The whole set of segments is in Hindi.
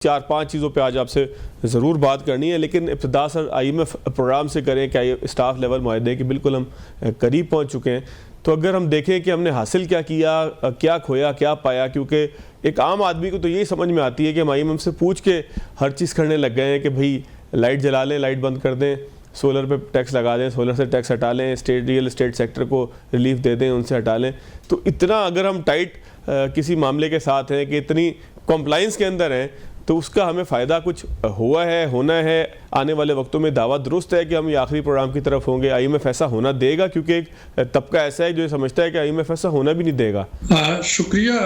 4-5 चीज़ों पे आज आपसे ज़रूर बात करनी है, लेकिन इब्तिदा सर IMF प्रोग्राम से करें क्या स्टाफ लेवल मुआहदे कि बिल्कुल हम करीब पहुंच चुके हैं। तो अगर हम देखें कि हमने हासिल क्या किया, क्या खोया, क्या पाया, क्योंकि एक आम आदमी को तो यही समझ में आती है कि हम IMF से पूछ के हर चीज़ करने लग गए हैं कि भाई लाइट जला लें, लाइट बंद कर दें, सोलर पे टैक्स लगा दें, सोलर से टैक्स हटा लें, रियल एस्टेट सेक्टर को रिलीफ दे दें, उनसे हटा लें। तो इतना अगर हम टाइट किसी मामले के साथ हैं कि इतनी कॉम्प्लाइंस के अंदर हैं, तो उसका हमें फ़ायदा कुछ हुआ है, होना है आने वाले वक्तों में? दावा दुरुस्त है कि हम ये आखिरी प्रोग्राम की तरफ होंगे? IMF ऐसा होना देगा? क्योंकि एक तबका ऐसा है जो समझता है कि IMF ऐसा होना भी नहीं देगा। शुक्रिया।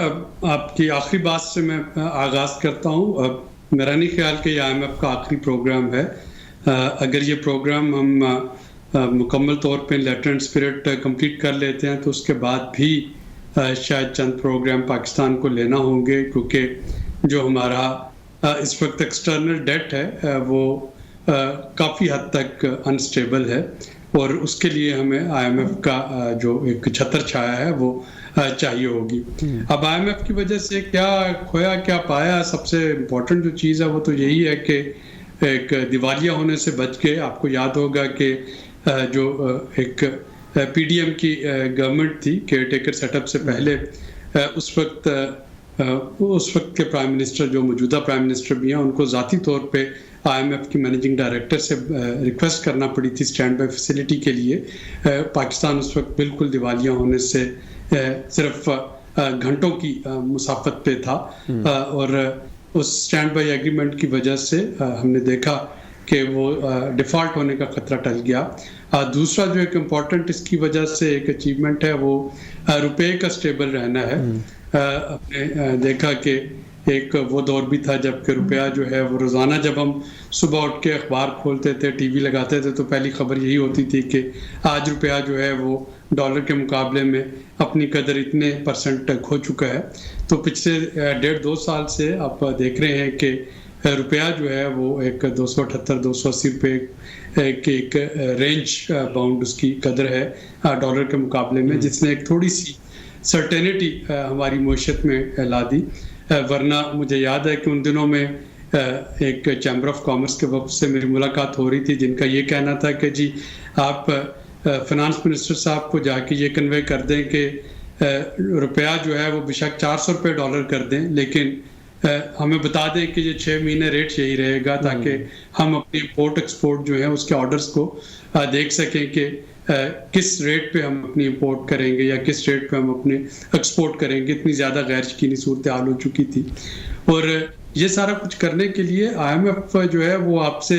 आपकी आखिरी बात से मैं आगाज़ करता हूँ। मेरा नहीं ख्याल कि IMF का आखिरी प्रोग्राम है। अगर ये प्रोग्राम हम मुकम्मल तौर पे लेटेंट स्पिरिट कंप्लीट कर लेते हैं तो उसके बाद भी शायद चंद प्रोग्राम पाकिस्तान को लेना होंगे, क्योंकि जो हमारा इस वक्त एक्सटर्नल डेट है वो काफ़ी हद तक अनस्टेबल है और उसके लिए हमें IMF का जो एक छत्र छाया है वो चाहिए होगी। अब IMF की वजह से क्या खोया, क्या पाया, सबसे इम्पोर्टेंट जो चीज़ है वो तो यही है कि एक दिवालिया होने से बच के, आपको याद होगा कि जो एक PDM की गवर्नमेंट थी, केयर टेकर सेटअप से पहले, उस वक्त के प्राइम मिनिस्टर, जो मौजूदा प्राइम मिनिस्टर भी हैं, उनको ज़ाती तौर पे IMF की मैनेजिंग डायरेक्टर से रिक्वेस्ट करना पड़ी थी स्टैंड बाय फैसिलिटी के लिए। पाकिस्तान उस वक्त बिल्कुल दिवालिया होने से सिर्फ घंटों की मुसाफत पे था और उस स्टैंड बाय एग्रीमेंट की वजह से हमने देखा कि वो डिफ़ॉल्ट होने का खतरा टल गया। दूसरा जो एक इम्पॉर्टेंट इसकी वजह से एक अचीवमेंट है वो रुपए का स्टेबल रहना है। आपने देखा कि एक वो दौर भी था जबकि रुपया जो है वो रोज़ाना जब हम सुबह उठ के अखबार खोलते थे, TV लगाते थे, तो पहली खबर यही होती थी कि आज रुपया जो है वो डॉलर के मुकाबले में अपनी कदर इतने % खो चुका है। तो पिछले 1.5-2 साल से आप देख रहे हैं कि रुपया जो है वो एक 278-280 रुपये के एक रेंज बाउंड उसकी कदर है डॉलर के मुकाबले में, जिसने एक थोड़ी सी सर्टेनिटी हमारी मईशत में ला दी। वरना मुझे याद है कि उन दिनों में एक चैम्बर ऑफ कॉमर्स के वक्त से मेरी मुलाकात हो रही थी, जिनका ये कहना था कि जी आप फिनांस मिनिस्टर साहब को जाके ये कन्वे कर दें कि रुपया जो है वो बेशक 400 रुपये डॉलर कर दें, लेकिन हमें बता दें कि ये 6 महीने रेट यही रहेगा, ताकि हम अपनी इम्पोर्ट एक्सपोर्ट जो है उसके ऑर्डर्स को देख सकें कि किस रेट पे हम अपनी इंपोर्ट करेंगे या किस रेट पे हम अपने एक्सपोर्ट करेंगे। इतनी ज़्यादा गैर यकीनी सूरत हाल हो चुकी थी और ये सारा कुछ करने के लिए IMF जो है वो आपसे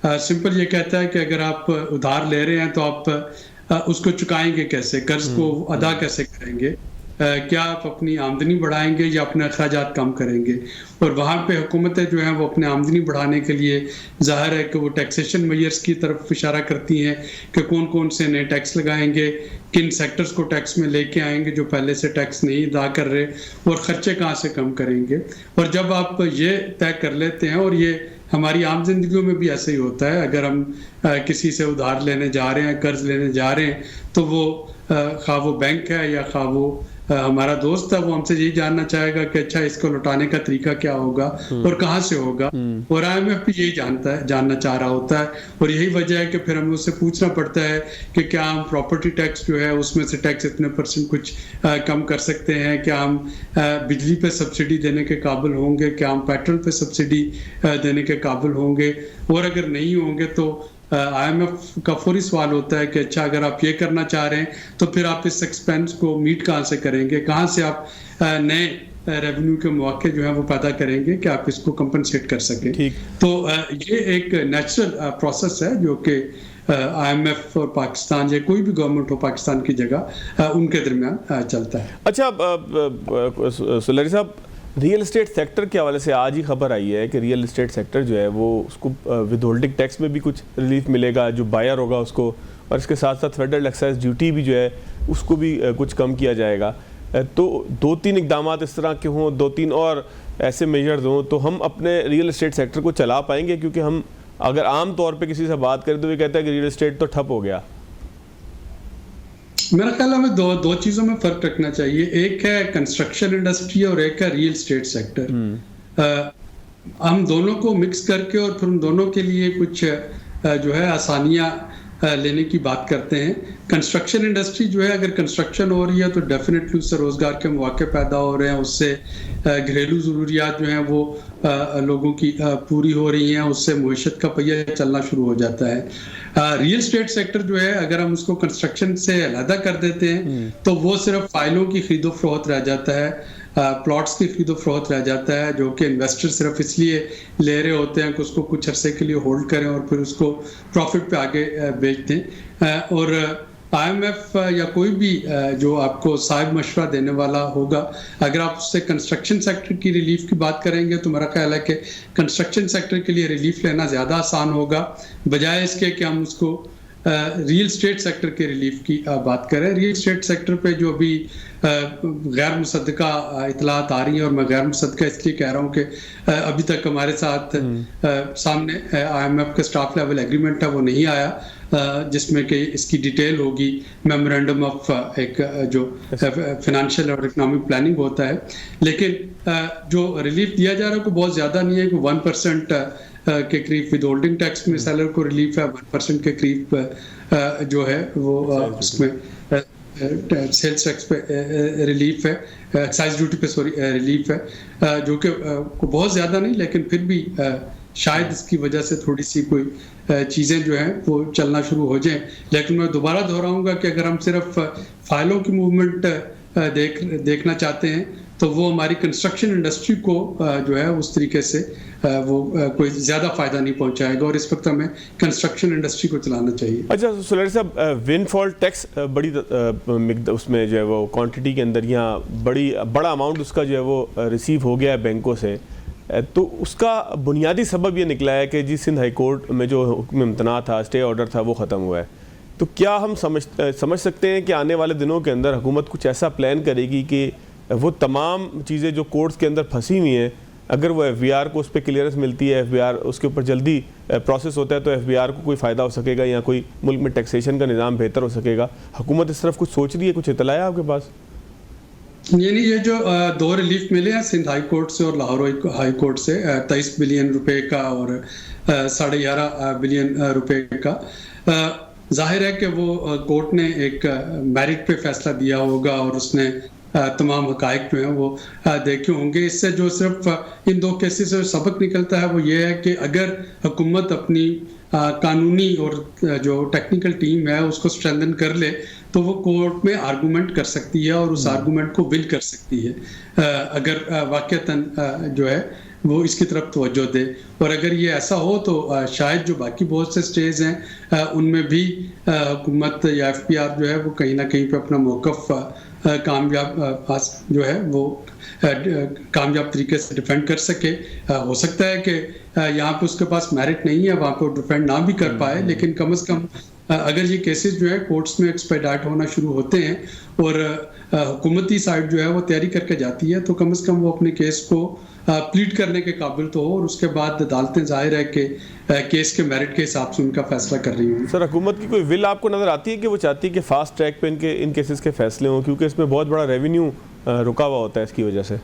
सिंपल ये कहता है कि अगर आप उधार ले रहे हैं तो आप उसको चुकाएंगे कैसे, कर्ज को अदा कैसे करेंगे, क्या आप अपनी आमदनी बढ़ाएंगे या अपने अखराजात कम करेंगे। और वहाँ पे हुकूमतें जो हैं वो अपने आमदनी बढ़ाने के लिए ज़ाहिर है कि वो टैक्सेशन मेजर्स की तरफ इशारा करती हैं कि कौन कौन से नए टैक्स लगाएंगे, किन सेक्टर्स को टैक्स में लेके आएंगे जो पहले से टैक्स नहीं अदा कर रहे, और ख़र्चे कहाँ से कम करेंगे। और जब आप ये तय कर लेते हैं, और ये हमारी आम जिंदगियों में भी ऐसे ही होता है, अगर हम किसी से उधार लेने जा रहे हैं, कर्ज लेने जा रहे हैं, तो वो खा वो बैंक है या खा वो हमारा दोस्त है, वो हमसे यही जानना चाहेगा कि अच्छा इसको लौटाने का तरीका क्या होगा और कहाँ से होगा। और IMF भी यही जानना चाह रहा होता है, और यही वजह है कि फिर हमें उससे पूछना पड़ता है कि क्या हम प्रॉपर्टी टैक्स जो है उसमें से टैक्स इतने % कुछ कम कर सकते हैं, क्या हम बिजली पे सब्सिडी देने के काबिल होंगे, क्या हम पेट्रोल पे सब्सिडी देने के काबिल होंगे, और अगर नहीं होंगे तो IMF का फौरी सवाल होता है कि अच्छा अगर आप ये करना चाह रहे हैं तो फिर आप इस एक्सपेंस को मीट कहाँ से करेंगे, कहाँ से आप नए रेवेन्यू के मौके जो है वो पैदा करेंगे कि आप इसको कंपनसेट कर सकें। तो ये एक नेचुरल प्रोसेस है जो कि IMF और पाकिस्तान या कोई भी गवर्नमेंट हो पाकिस्तान की जगह उनके दरमियान चलता है। अच्छा सुलरी साहब, रियल एस्टेट सेक्टर के हवाले से आज ही खबर आई है कि रियल एस्टेट सेक्टर जो है वो उसको विद होल्डिंग टैक्स में भी कुछ रिलीफ मिलेगा जो बायर होगा उसको, और इसके साथ साथ फेडरल एक्साइज ड्यूटी भी जो है उसको भी कुछ कम किया जाएगा। तो 2-3 इकदाम इस तरह के हों, 2-3 और ऐसे मेजर्स हों, तो हम अपने रियल एस्टेट सेक्टर को चला पाएंगे? क्योंकि हम अगर आम तौर पर किसी से बात करें तो ये कहता है कि रियल एस्टेट तो ठप हो गया। मेरा ख्याल है हमें दो चीज़ों में फ़र्क रखना चाहिए। एक है कंस्ट्रक्शन इंडस्ट्री और एक है रियल एस्टेट सेक्टर। हम दोनों को मिक्स करके और फिर उन दोनों के लिए कुछ जो है आसानियाँ लेने की बात करते हैं। कंस्ट्रक्शन इंडस्ट्री जो है, अगर कंस्ट्रक्शन हो रही है तो डेफिनेटली उससे रोज़गार के मौके पैदा हो रहे हैं, उससे घरेलू ज़रूरियात जो हैं वो लोगों की पूरी हो रही हैं, उससे मुईशत का पहिया चलना शुरू हो जाता है। रियल स्टेट सेक्टर जो है, अगर हम उसको कंस्ट्रक्शन से अलहदा कर देते हैं तो वो सिर्फ फाइलों की खरीदो फरोख्त रह जाता है, प्लॉट्स की खरीदो फरोख्त रह जाता है, जो कि इन्वेस्टर सिर्फ इसलिए ले रहे होते हैं कि उसको कुछ अरसे के लिए होल्ड करें और फिर उसको प्रॉफिट पे आगे बेच दें। और IMF या कोई भी जो आपको साहिब मशवरा देने वाला होगा, अगर आप उससे कंस्ट्रक्शन सेक्टर की रिलीफ की बात करेंगे तो मेरा ख्याल है कि कंस्ट्रक्शन सेक्टर के लिए रिलीफ लेना ज़्यादा आसान होगा बजाय इसके कि हम उसको रियल स्टेट सेक्टर के रिलीफ की बात करें। रियल स्टेट सेक्टर पे जो अभी गैर मुसद्दका इतलात आ रही हैं, और मैं गैर मुसद्दका इसलिए कह रहा हूँ कि अभी तक हमारे साथ सामने IMF का स्टाफ लेवल एग्रीमेंट है वो नहीं आया, जिसमें कि इसकी डिटेल होगी, मेमोरेंडम ऑफ एक जो फाइनेंशियल और इकोनॉमिक प्लानिंग होता है। लेकिन जो रिलीफ दिया जा रहा है को बहुत ज़्यादा नहीं है, कि 1% के करीब विद होल्डिंग टैक्स में सेलर को रिलीफ है, 1% के करीब जो है वो उसमें सेल्स टैक्स पे रिलीफ है, एक्साइज ड्यूटी पे रिलीफ है, जो कि बहुत ज़्यादा नहीं, लेकिन फिर भी शायद इसकी वजह से थोड़ी सी कोई चीज़ें जो हैं वो चलना शुरू हो जाएं। लेकिन मैं दोबारा दोहराऊंगा कि अगर हम सिर्फ फाइलों की मूवमेंट देखना चाहते हैं तो वो हमारी कंस्ट्रक्शन इंडस्ट्री को जो है उस तरीके से वो कोई ज़्यादा फ़ायदा नहीं पहुंचाएगा, और इस वक्त हमें कंस्ट्रक्शन इंडस्ट्री को चलाना चाहिए। अच्छा सुलैरी साहब, विंडफॉल टैक्स बड़ी उसमें जो है वो क्वांटिटी के अंदर यहाँ बड़ा अमाउंट उसका जो है वो रिसीव हो गया है बैंकों से, तो उसका बुनियादी सबब ये निकला है कि जी सिंध हाई कोर्ट में जो हुक्म इम्तना था, स्टे ऑर्डर था, वो ख़त्म हुआ है। तो क्या हम समझ सकते हैं कि आने वाले दिनों के अंदर हुकूमत कुछ ऐसा प्लान करेगी कि वो तमाम चीज़ें जो कोर्ट्स के अंदर फंसी हुई हैं, अगर वो FBR को उस पर क्लियरेंस मिलती है, FBR उसके ऊपर जल्दी प्रोसेस होता है तो FBR को कोई फ़ायदा हो सकेगा या कोई मुल्क में टैक्सेशन का निज़ाम बेहतर हो सकेगा? हुकूमत इस तरफ कुछ सोच रही है, कुछ इतला है आपके पास? ये जो 2 रिलीफ मिले हैं सिंध हाई कोर्ट से और लाहौर हाई कोर्ट से, 23 बिलियन रुपए का और 11.5 बिलियन रुपए का, जाहिर है कि वो कोर्ट ने एक मेरिट पे फैसला दिया होगा और उसने तमाम हकायक जो हैं वो देखे होंगे। इससे जो सिर्फ इन 2 केसेस से सबक निकलता है वो ये है कि अगर हुकूमत अपनी कानूनी और जो टेक्निकल टीम है उसको स्ट्रेंथन कर ले तो वो कोर्ट में आर्गूमेंट कर सकती है और उस आर्गूमेंट को विल कर सकती है, अगर वाकईतन जो है वो इसकी तरफ तवज्जो दे। और अगर ये ऐसा हो तो शायद जो बाकी बहुत से स्टेज हैं उनमें भी हुकूमत या FBR जो है वो कहीं ना कहीं पे अपना मौक़िफ़ कामयाब जो है वो कामयाब तरीके से डिफेंड कर सके। हो सकता है कि यहाँ पे उसके पास मेरिट नहीं है, वहाँ पे डिफेंड ना भी कर पाए, लेकिन कम से कम अगर ये केसेस जो है कोर्ट्स में एक्सपेडाइट होना शुरू होते हैं और हुकूमती साइड जो है वो तैयारी करके जाती है तो कम से कम वो अपने केस को प्लीड करने के काबिल तो हो, और उसके बाद अदालतें जाहिर है कि केस के मेरिट के हिसाब से उनका फैसला कर रही होंगी। सर, हुकूमत की कोई विल आपको नज़र आती है कि वो चाहती है कि फास्ट ट्रैक पे इन केसेस के फैसले हों, क्योंकि इसमें बहुत बड़ा रेवेन्यू रुका हुआ होता है इसकी वजह से?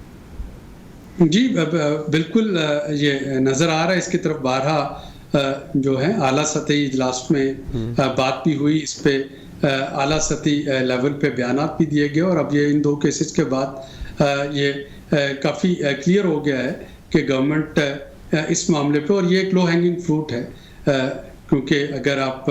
जी बिल्कुल, ये नज़र आ रहा है। इसकी तरफ 12 जो है आला सतही इजलास में बात भी हुई, इस पे आला सतही लेवल पे बयानात भी दिए गए, और अब ये इन 2 केसेस के बाद ये काफ़ी क्लियर हो गया है कि गवर्नमेंट इस मामले पे, और ये एक लो हैंगिंग फ्रूट है, क्योंकि अगर आप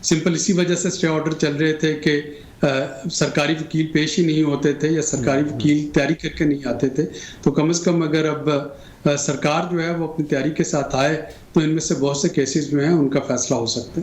सिंपल इसी वजह से स्टे ऑर्डर चल रहे थे कि सरकारी वकील पेश ही नहीं होते थे या सरकारी वकील तैयारी करके नहीं आते थे, तो कम से कम अगर अब सरकार जो है वो अपनी तैयारी के साथ आए तो इनमें से बहुत से केसेस जो हैं उनका फैसला हो सकता है।